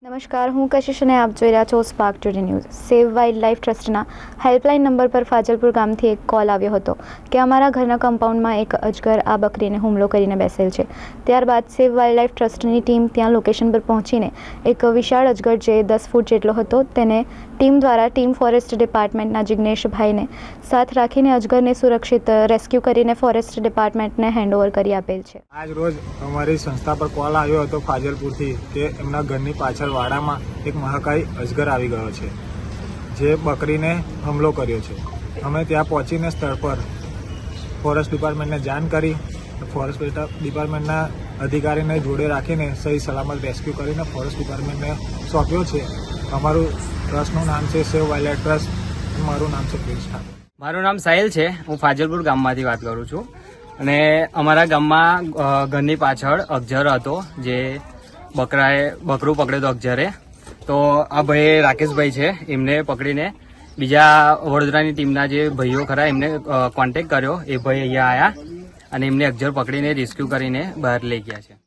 નમસ્કાર, હું કશિશ અને આપ જોઈ રહ્યા છો સ્પાર્ક ટુડે ન્યૂઝ. સેવ વાઇલ્ડ લાઇફ ટ્રસ્ટના હેલ્પલાઇન નંબર પર ફાજલપુર ગામથી એક કોલ આવ્યો હતો કે અમારા ઘરના કમ્પાઉન્ડમાં એક અજગર આ બકરીને હુમલો કરીને બેસેલ છે. ત્યારબાદ સેવ વાઇલ્ડ લાઇફ ટ્રસ્ટની ટીમ ત્યાં લોકેશન પર પહોંચીને એક વિશાળ અજગર જે 10 ફૂટ જેટલો હતો તેને ટીમ દ્વારા ટીમ ફોરેસ્ટ ડિપાર્ટમેન્ટના જિગ્નેશભાઈને સાથ રાખીને અજગરને સુરક્ષિત રેસ્ક્યુ કરીને ફોરેસ્ટ ડિપાર્ટમેન્ટને હેન્ડઓવર કરી આપેલ છે. આજ રોજ અમારી સંસ્થા પર કોલ આવ્યો હતો ફાજલપુરથી કે એમના ઘરની પાછળ વાડામાં એક મહાકાય અજગર આવી ગયો છે જે બકરીને હુમલો કર્યો છે. અમે ત્યાં પહોંચીને સ્થળ પર ફોરેસ્ટ ડિપાર્ટમેન્ટને જાણ કરી ફોરેસ્ટ ડિપાર્ટમેન્ટના અધિકારીને જોડે રાખીને સહી સલામત રેસ્ક્યુ કરીને ફોરેસ્ટ ડિપાર્ટમેન્ટને સોંપ્યો છે. અમારું ટ્રસ્ટનું નામ છે સેવ વાઇલ્ડ લાઇફ ટ્રસ્ટ. મારું નામ છે પ્રિન્સ ઠાકોર. મારું નામ સાહિલ છે. હું ફાજલપુર ગામમાંથી વાત કરું છું અને અમારા ગામમાં ઘરની પાછળ અજગર હતો જે બકરું પકડ્યો હતો અજગરે. તો આ ભાઈ રાકેશભાઈ છે, એમને પકડીને બીજા વડોદરાની ટીમના જે ભાઈઓ ખરા એમને કોન્ટેક્ટ કર્યો. એ ભાઈ અહીંયા આવ્યા અને એમને અજગર પકડીને રેસ્ક્યુ કરીને બહાર લઈ ગયા છે.